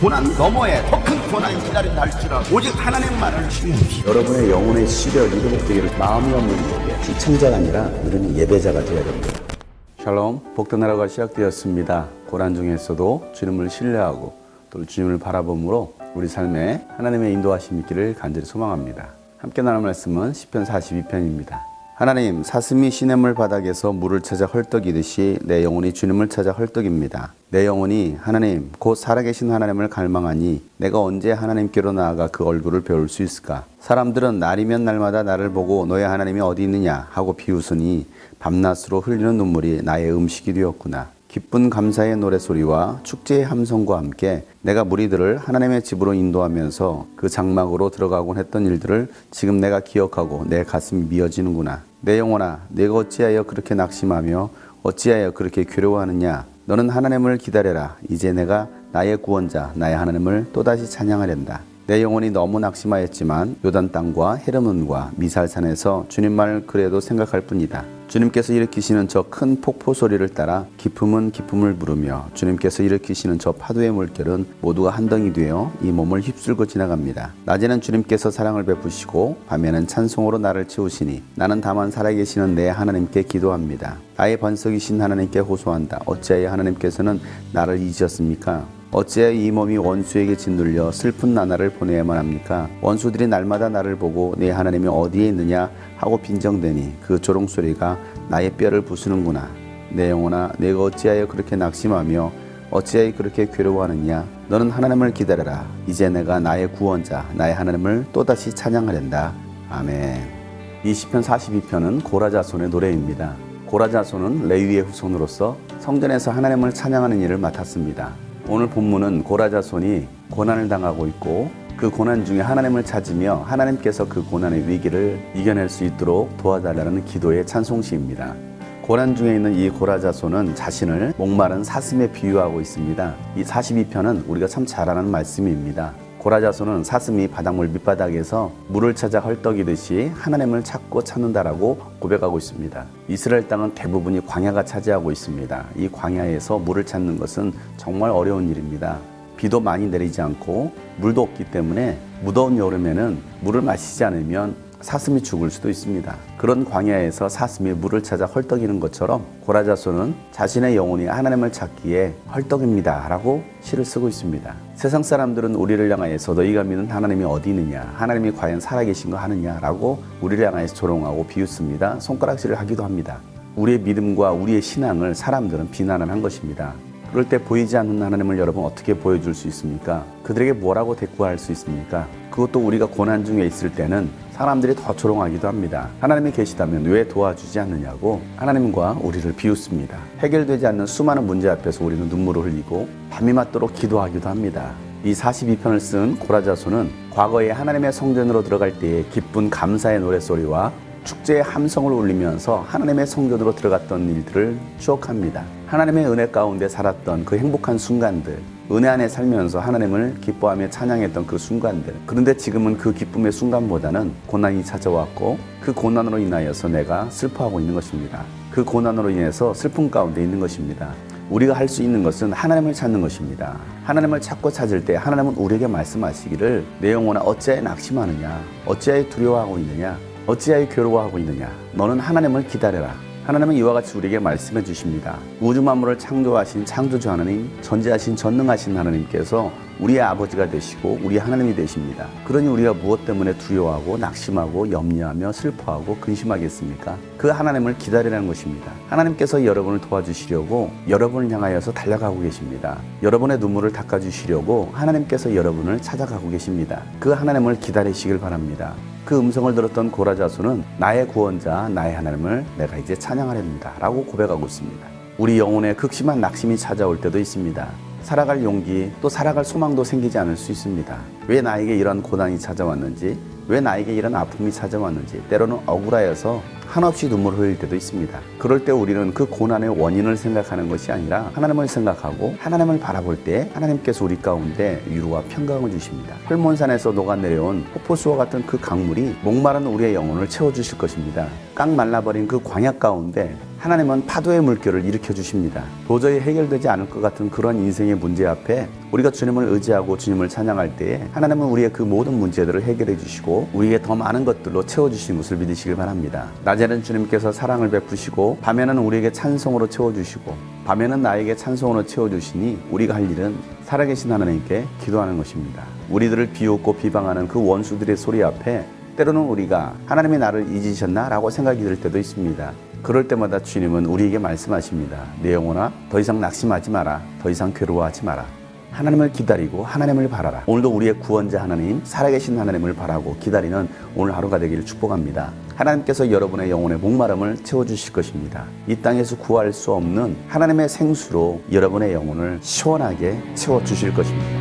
고난 너머에 더 큰 고난이 기다린다 할지라도 오직 하나님만을 신뢰하십시오. 여러분의 영혼의 시력이 회복되기를 마음이 없는 예배, 시청자가 아니라 우리는 예배자가 되어야 됩니다. 샬롬, 복된 나라가 시작되었습니다. 고난 중에서도 주님을 신뢰하고 또 주님을 바라봄으로 우리 삶에 하나님의 인도하심이 있기를 간절히 소망합니다. 함께 나눌 말씀은 시편 42편입니다. 하나님, 사슴이 시냇물 바닥에서 물을 찾아 헐떡이듯이 내 영혼이 주님을 찾아 헐떡입니다. 내 영혼이 하나님, 곧 살아계신 하나님을 갈망하니 내가 언제 하나님께로 나아가 그 얼굴을 배울 수 있을까? 사람들은 날이면 날마다 나를 보고 너의 하나님이 어디 있느냐 하고 비웃으니 밤낮으로 흘리는 눈물이 나의 음식이 되었구나. 기쁜 감사의 노래소리와 축제의 함성과 함께 내가 무리들을 하나님의 집으로 인도하면서 그 장막으로 들어가곤 했던 일들을 지금 내가 기억하고 내 가슴이 미어지는구나. 내 영혼아, 내가 어찌하여 그렇게 낙심하며 어찌하여 그렇게 괴로워하느냐. 너는 하나님을 기다려라. 이제 내가 나의 구원자, 나의 하나님을 또다시 찬양하련다. 내 영혼이 너무 낙심하였지만 요단 땅과 헤르몬과 미살산에서 주님만을 그래도 생각할 뿐이다. 주님께서 일으키시는 저 큰 폭포 소리를 따라 기쁨은 기쁨을 부르며 주님께서 일으키시는 저 파도의 물결은 모두가 한 덩이 되어 이 몸을 휩쓸고 지나갑니다. 낮에는 주님께서 사랑을 베푸시고 밤에는 찬송으로 나를 채우시니 나는 다만 살아계시는 내 하나님께 기도합니다. 나의 반석이신 하나님께 호소한다. 어찌하여 하나님께서는 나를 잊으셨습니까? 어찌하여 이 몸이 원수에게 짓눌려 슬픈 나날을 보내야만 합니까? 원수들이 날마다 나를 보고 내 하나님이 어디에 있느냐 하고 빈정대니 그 조롱소리가 나의 뼈를 부수는구나. 내 영혼아, 내가 어찌하여 그렇게 낙심하며 어찌하여 그렇게 괴로워하느냐? 너는 하나님을 기다려라. 이제 내가 나의 구원자, 나의 하나님을 또다시 찬양하련다. 아멘. 이 시편 42편은 고라자손의 노래입니다. 고라자손은 레위의 후손으로서 성전에서 하나님을 찬양하는 일을 맡았습니다. 오늘 본문은 고라자손이 고난을 당하고 있고 그 고난 중에 하나님을 찾으며 하나님께서 그 고난의 위기를 이겨낼 수 있도록 도와달라는 기도의 찬송시입니다. 고난 중에 있는 이 고라자손은 자신을 목마른 사슴에 비유하고 있습니다. 이 42편은 우리가 참 잘 아는 말씀입니다. 고라자손은 사슴이 바닷물 밑바닥에서 물을 찾아 헐떡이듯이 하나님을 찾고 찾는다라고 고백하고 있습니다. 이스라엘 땅은 대부분이 광야가 차지하고 있습니다. 이 광야에서 물을 찾는 것은 정말 어려운 일입니다. 비도 많이 내리지 않고 물도 없기 때문에 무더운 여름에는 물을 마시지 않으면 사슴이 죽을 수도 있습니다. 그런 광야에서 사슴이 물을 찾아 헐떡이는 것처럼 고라자손은 자신의 영혼이 하나님을 찾기에 헐떡입니다 라고 시를 쓰고 있습니다. 세상 사람들은 우리를 향하여서 너희가 믿는 하나님이 어디 있느냐, 하나님이 과연 살아계신 거 하느냐 라고 우리를 향하여서 조롱하고 비웃습니다. 손가락질을 하기도 합니다. 우리의 믿음과 우리의 신앙을 사람들은 비난을 한 것입니다. 그럴 때 보이지 않는 하나님을 여러분 어떻게 보여줄 수 있습니까? 그들에게 뭐라고 대꾸할 수 있습니까? 그것도 우리가 고난 중에 있을 때는 사람들이 더 조롱하기도 합니다. 하나님이 계시다면 왜 도와주지 않느냐고 하나님과 우리를 비웃습니다. 해결되지 않는 수많은 문제 앞에서 우리는 눈물을 흘리고 밤이 맞도록 기도하기도 합니다. 이 42편을 쓴 고라자손은 과거에 하나님의 성전으로 들어갈 때의 기쁜 감사의 노래소리와 축제의 함성을 울리면서 하나님의 성전으로 들어갔던 일들을 추억합니다. 하나님의 은혜 가운데 살았던 그 행복한 순간들, 은혜 안에 살면서 하나님을 기뻐하며 찬양했던 그 순간들. 그런데 지금은 그 기쁨의 순간보다는 고난이 찾아왔고 그 고난으로 인하여서 내가 슬퍼하고 있는 것입니다. 그 고난으로 인해서 슬픔 가운데 있는 것입니다. 우리가 할 수 있는 것은 하나님을 찾는 것입니다. 하나님을 찾고 찾을 때 하나님은 우리에게 말씀하시기를 내 영혼아 어찌하여 낙심하느냐, 어찌하여 두려워하고 있느냐, 어찌하여 괴로워하고 있느냐. 너는 하나님을 기다려라. 하나님은 이와 같이 우리에게 말씀해 주십니다. 우주 만물을 창조하신 창조주 하나님, 전지하신 전능하신 하나님께서 우리의 아버지가 되시고 우리 하나님이 되십니다. 그러니 우리가 무엇 때문에 두려워하고 낙심하고 염려하며 슬퍼하고 근심하겠습니까? 그 하나님을 기다리라는 것입니다. 하나님께서 여러분을 도와주시려고 여러분을 향하여서 달려가고 계십니다. 여러분의 눈물을 닦아주시려고 하나님께서 여러분을 찾아가고 계십니다. 그 하나님을 기다리시길 바랍니다. 그 음성을 들었던 고라자손은 나의 구원자, 나의 하나님을 내가 이제 찬양하렵니다 라고 고백하고 있습니다. 우리 영혼에 극심한 낙심이 찾아올 때도 있습니다. 살아갈 용기 또 살아갈 소망도 생기지 않을 수 있습니다. 왜 나에게 이런 고난이 찾아왔는지, 왜 나에게 이런 아픔이 찾아왔는지, 때로는 억울하여서 한없이 눈물을 흘릴 때도 있습니다. 그럴 때 우리는 그 고난의 원인을 생각하는 것이 아니라 하나님을 생각하고 하나님을 바라볼 때 하나님께서 우리 가운데 위로와 평강을 주십니다. 헐몬산에서 녹아내려온 폭포수와 같은 그 강물이 목마른 우리의 영혼을 채워주실 것입니다. 깡 말라버린 그 광야 가운데 하나님은 파도의 물결을 일으켜 주십니다. 도저히 해결되지 않을 것 같은 그런 인생의 문제 앞에 우리가 주님을 의지하고 주님을 찬양할 때에 하나님은 우리의 그 모든 문제들을 해결해 주시고 우리에게 더 많은 것들로 채워주시는 것을 믿으시길 바랍니다. 낮에는 주님께서 사랑을 베푸시고 밤에는 우리에게 찬송으로 채워주시고 밤에는 나에게 찬송으로 채워주시니 우리가 할 일은 살아계신 하나님께 기도하는 것입니다. 우리들을 비웃고 비방하는 그 원수들의 소리 앞에 때로는 우리가 하나님이 나를 잊으셨나? 라고 생각이 들 때도 있습니다. 그럴 때마다 주님은 우리에게 말씀하십니다. 내 영혼아, 더 이상 낙심하지 마라. 더 이상 괴로워하지 마라. 하나님을 기다리고 하나님을 바라라. 오늘도 우리의 구원자 하나님, 살아계신 하나님을 바라고 기다리는 오늘 하루가 되기를 축복합니다. 하나님께서 여러분의 영혼의 목마름을 채워주실 것입니다. 이 땅에서 구할 수 없는 하나님의 생수로 여러분의 영혼을 시원하게 채워주실 것입니다.